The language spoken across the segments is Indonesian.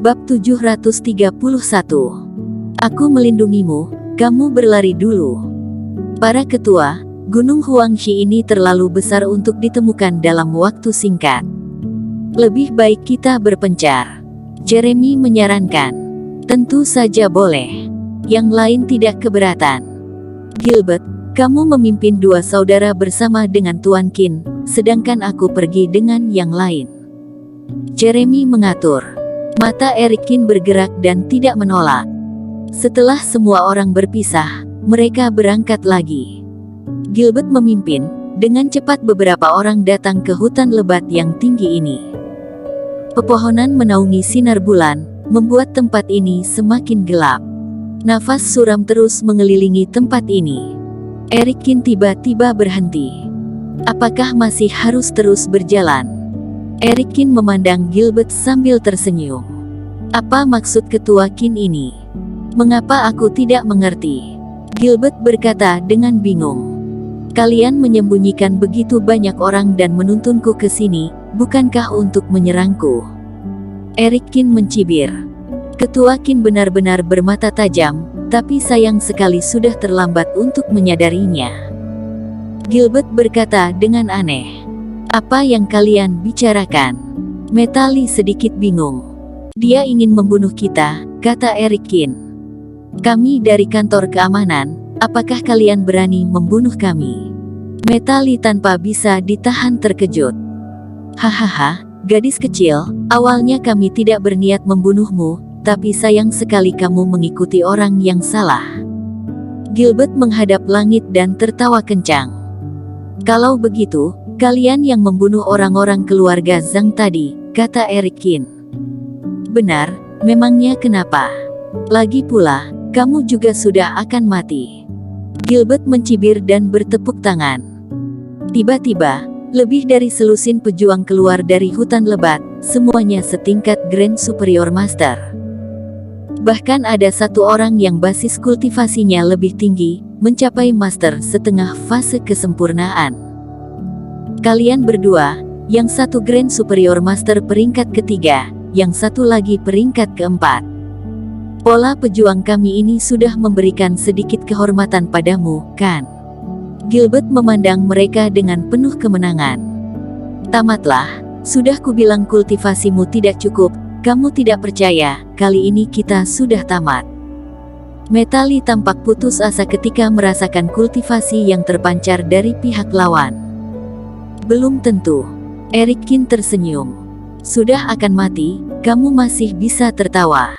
Bab 731. Aku melindungimu, kamu berlari dulu. Para ketua, Gunung Huangshi ini terlalu besar untuk ditemukan dalam waktu singkat. Lebih baik kita berpencar. Jeremy menyarankan. Tentu saja boleh. Yang lain tidak keberatan. Gilbert, kamu memimpin dua saudara bersama dengan Tuan Qin, sedangkan aku pergi dengan yang lain. Jeremy mengatur. Mata Eric Qin bergerak dan tidak menolak. Setelah semua orang berpisah, mereka berangkat lagi. Gilbert memimpin. Dengan cepat beberapa orang datang ke hutan lebat yang tinggi ini. Pepohonan menaungi sinar bulan, membuat tempat ini semakin gelap. Nafas suram terus mengelilingi tempat ini. Eric Qin tiba-tiba berhenti. Apakah masih harus terus berjalan? Eric Qin memandang Gilbert sambil tersenyum. Apa maksud ketua Qin ini? Mengapa aku tidak mengerti? Gilbert berkata dengan bingung. Kalian menyembunyikan begitu banyak orang dan menuntunku ke sini, bukankah untuk menyerangku? Eric Qin mencibir. Ketua Qin benar-benar bermata tajam, tapi sayang sekali sudah terlambat untuk menyadarinya. Gilbert berkata dengan aneh. Apa yang kalian bicarakan? Metali sedikit bingung. Dia ingin membunuh kita, kata Eric Qin. Kami dari kantor keamanan, apakah kalian berani membunuh kami? Metali tanpa bisa ditahan terkejut. Hahaha, gadis kecil, awalnya kami tidak berniat membunuhmu, tapi sayang sekali kamu mengikuti orang yang salah. Gilbert menghadap langit dan tertawa kencang. Kalau begitu, kalian yang membunuh orang-orang keluarga Zhang tadi, kata Eric Qin. Benar, memangnya kenapa? Lagi pula, kamu juga sudah akan mati. Gilbert mencibir dan bertepuk tangan. Tiba-tiba, lebih dari selusin pejuang keluar dari hutan lebat, semuanya setingkat Grand Superior Master. Bahkan ada satu orang yang basis kultivasinya lebih tinggi, mencapai Master setengah fase kesempurnaan. Kalian berdua, yang satu Grand Superior Master peringkat ketiga, yang satu lagi peringkat keempat. Pola pejuang kami ini sudah memberikan sedikit kehormatan padamu, kan? Gilbert memandang mereka dengan penuh kemenangan. Tamatlah, sudah kubilang kultivasimu tidak cukup, kamu tidak percaya, kali ini kita sudah tamat. Metali tampak putus asa ketika merasakan kultivasi yang terpancar dari pihak lawan. Belum tentu. Eric Qin tersenyum. Sudah akan mati, kamu masih bisa tertawa.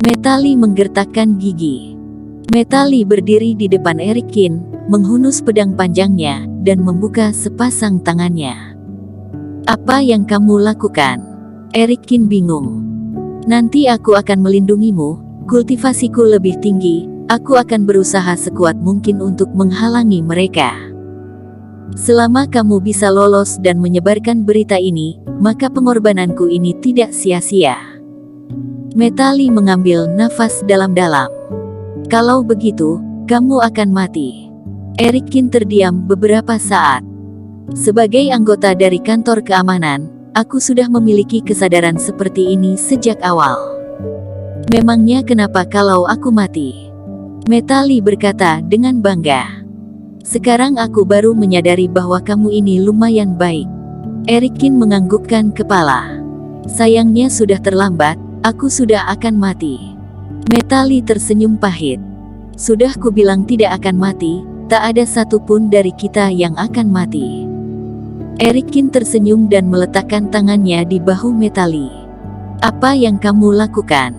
Metali menggertakkan gigi. Metali berdiri di depan Eric Qin, menghunus pedang panjangnya, dan membuka sepasang tangannya. Apa yang kamu lakukan? Eric Qin bingung. Nanti aku akan melindungimu, kultivasiku lebih tinggi, aku akan berusaha sekuat mungkin untuk menghalangi mereka. Selama kamu bisa lolos dan menyebarkan berita ini, maka pengorbananku ini tidak sia-sia. Metali mengambil nafas dalam-dalam. Kalau begitu, kamu akan mati. Eric Qin terdiam beberapa saat. Sebagai anggota dari kantor keamanan, aku sudah memiliki kesadaran seperti ini sejak awal. Memangnya kenapa kalau aku mati? Metali berkata dengan bangga. Sekarang aku baru menyadari bahwa kamu ini lumayan baik. Eric Qin menganggukkan kepala. Sayangnya sudah terlambat, aku sudah akan mati. Metali tersenyum pahit. Sudah kubilang tidak akan mati, tak ada satupun dari kita yang akan mati. Eric Qin tersenyum dan meletakkan tangannya di bahu Metali. Apa yang kamu lakukan?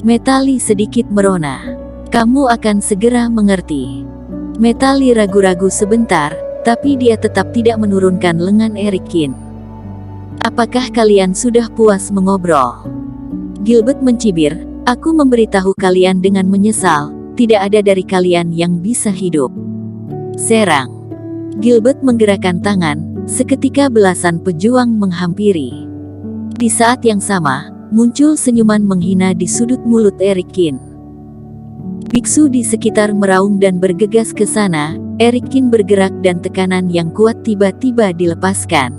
Metali sedikit merona. Kamu akan segera mengerti. Metali ragu-ragu sebentar, tapi dia tetap tidak menurunkan lengan Eric Qin. Apakah kalian sudah puas mengobrol? Gilbert mencibir, aku memberitahu kalian dengan menyesal, tidak ada dari kalian yang bisa hidup. Serang. Gilbert menggerakkan tangan, seketika belasan pejuang menghampiri. Di saat yang sama, muncul senyuman menghina di sudut mulut Eric Qin. Biksu di sekitar meraung dan bergegas ke sana. Eric Qin bergerak dan tekanan yang kuat tiba-tiba dilepaskan.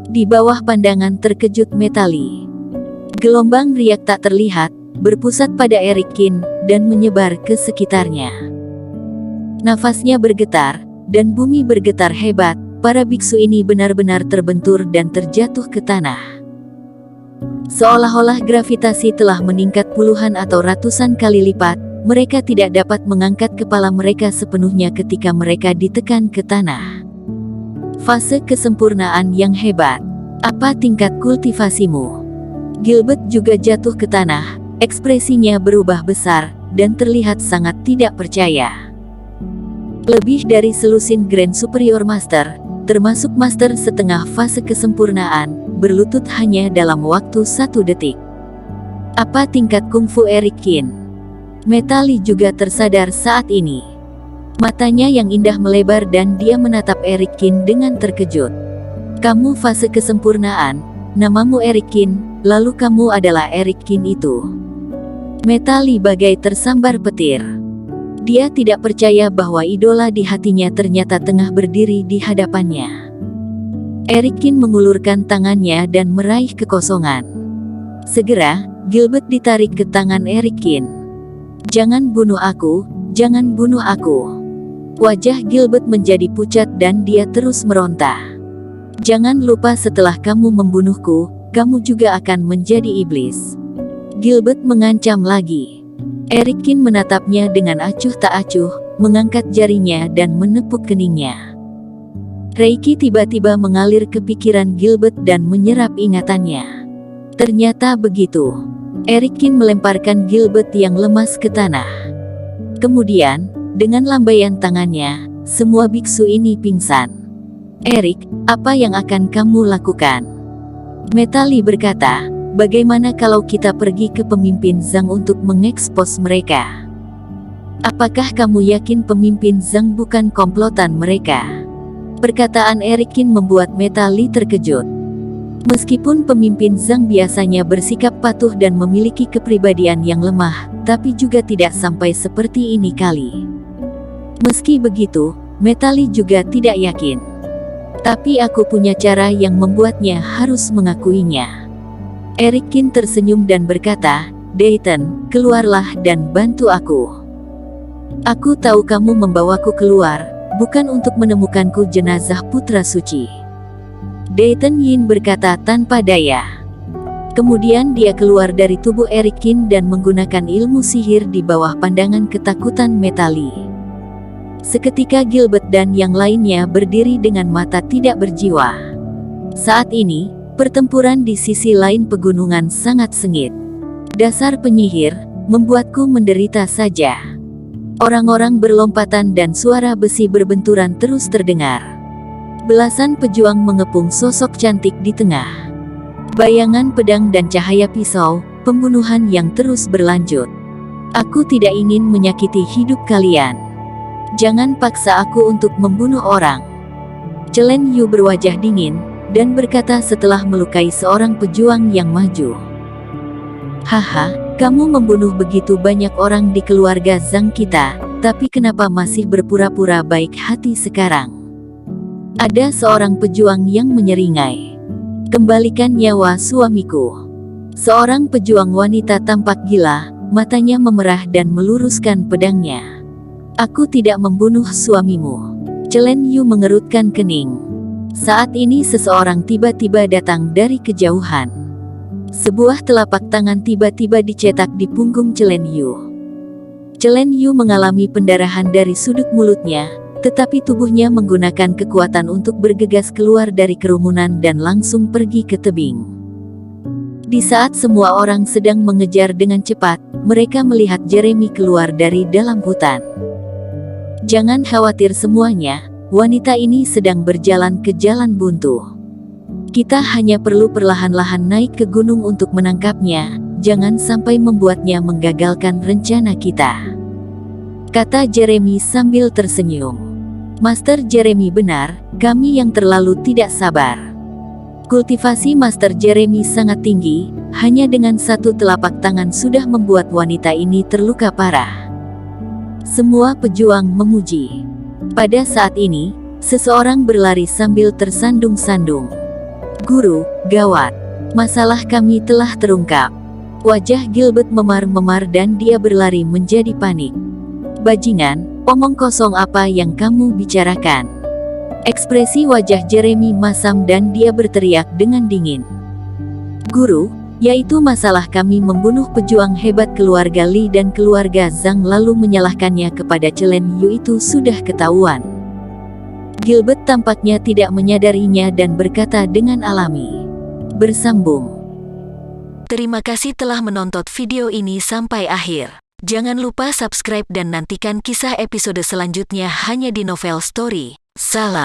Di bawah pandangan terkejut Metali. Gelombang riak tak terlihat, berpusat pada Erikin, dan menyebar ke sekitarnya. Nafasnya bergetar, dan bumi bergetar hebat. Para biksu ini benar-benar terbentur dan terjatuh ke tanah. Seolah-olah gravitasi telah meningkat puluhan atau ratusan kali lipat, mereka tidak dapat mengangkat kepala mereka sepenuhnya ketika mereka ditekan ke tanah. Fase kesempurnaan yang hebat. Apa tingkat kultivasimu? Gilbert juga jatuh ke tanah, ekspresinya berubah besar, dan terlihat sangat tidak percaya. Lebih dari selusin Grand Superior Master, termasuk Master setengah fase kesempurnaan, berlutut hanya dalam waktu 1 detik. Apa tingkat kungfu Erikin? Metali juga tersadar saat ini. Matanya yang indah melebar dan dia menatap Erikin dengan terkejut. Kamu fase kesempurnaan, namamu Erikin, lalu kamu adalah Erikin itu. Metali bagai tersambar petir. Dia tidak percaya bahwa idola di hatinya ternyata tengah berdiri di hadapannya. Erikin mengulurkan tangannya dan meraih kekosongan. Segera, Gilbert ditarik ke tangan Erikin. Jangan bunuh aku, jangan bunuh aku. Wajah Gilbert menjadi pucat dan dia terus meronta. Jangan lupa setelah kamu membunuhku, kamu juga akan menjadi iblis. Gilbert mengancam lagi. Erikin menatapnya dengan acuh tak acuh, mengangkat jarinya dan menepuk keningnya. Reiki tiba-tiba mengalir ke pikiran Gilbert dan menyerap ingatannya. Ternyata begitu. Erikin melemparkan Gilbert yang lemas ke tanah. Kemudian, dengan lambaian tangannya, semua biksu ini pingsan. Erik, apa yang akan kamu lakukan? Metali berkata, bagaimana kalau kita pergi ke pemimpin Zhang untuk mengekspos mereka? Apakah kamu yakin pemimpin Zhang bukan komplotan mereka? Perkataan Erikin membuat Metali terkejut. Meskipun pemimpin Zhang biasanya bersikap patuh dan memiliki kepribadian yang lemah, tapi juga tidak sampai seperti ini kali. Meski begitu, Metali juga tidak yakin. Tapi aku punya cara yang membuatnya harus mengakuinya. Erikin tersenyum dan berkata, Dayton, keluarlah dan bantu aku. Aku tahu kamu membawaku keluar, bukan untuk menemukanku jenazah putra suci. Dayton Yin berkata tanpa daya. Kemudian dia keluar dari tubuh Erikin dan menggunakan ilmu sihir di bawah pandangan ketakutan Metali. Seketika Gilbert dan yang lainnya berdiri dengan mata tidak berjiwa. Saat ini, pertempuran di sisi lain pegunungan sangat sengit. Dasar penyihir, membuatku menderita saja. Orang-orang berlompatan dan suara besi berbenturan terus terdengar. Belasan pejuang mengepung sosok cantik di tengah. Bayangan pedang dan cahaya pisau, pembunuhan yang terus berlanjut. Aku tidak ingin menyakiti hidup kalian. Jangan paksa aku untuk membunuh orang. Chen Yu berwajah dingin, dan berkata setelah melukai seorang pejuang yang maju. Haha, kamu membunuh begitu banyak orang di keluarga Zhang kita, tapi kenapa masih berpura-pura baik hati sekarang? Ada seorang pejuang yang menyeringai. Kembalikan nyawa suamiku. Seorang pejuang wanita tampak gila, matanya memerah dan meluruskan pedangnya. Aku tidak membunuh suamimu. Chen Yu mengerutkan kening. Saat ini seseorang tiba-tiba datang dari kejauhan. Sebuah telapak tangan tiba-tiba dicetak di punggung Chen Yu. Chen Yu mengalami pendarahan dari sudut mulutnya, tetapi tubuhnya menggunakan kekuatan untuk bergegas keluar dari kerumunan dan langsung pergi ke tebing. Di saat semua orang sedang mengejar dengan cepat, mereka melihat Jeremy keluar dari dalam hutan. Jangan khawatir semuanya, wanita ini sedang berjalan ke jalan buntu. Kita hanya perlu perlahan-lahan naik ke gunung untuk menangkapnya, jangan sampai membuatnya menggagalkan rencana kita. Kata Jeremy sambil tersenyum. Master Jeremy benar, kami yang terlalu tidak sabar. Kultivasi Master Jeremy sangat tinggi, hanya dengan satu telapak tangan sudah membuat wanita ini terluka parah. Semua pejuang memuji. Pada saat ini, seseorang berlari sambil tersandung-sandung. Guru, gawat. Masalah kami telah terungkap. Wajah Gilbert memar-memar dan dia berlari menjadi panik. Bajingan, omong kosong apa yang kamu bicarakan? Ekspresi wajah Jeremy masam dan dia berteriak dengan dingin. Guru, yaitu masalah kami membunuh pejuang hebat keluarga Li dan keluarga Zhang lalu menyalahkannya kepada Chen Yu itu sudah ketahuan. Gilbert tampaknya tidak menyadarinya dan berkata dengan alami. Bersambung. Terima kasih telah menonton video ini sampai akhir. Jangan lupa subscribe dan nantikan kisah episode selanjutnya hanya di Novel Story. Salam.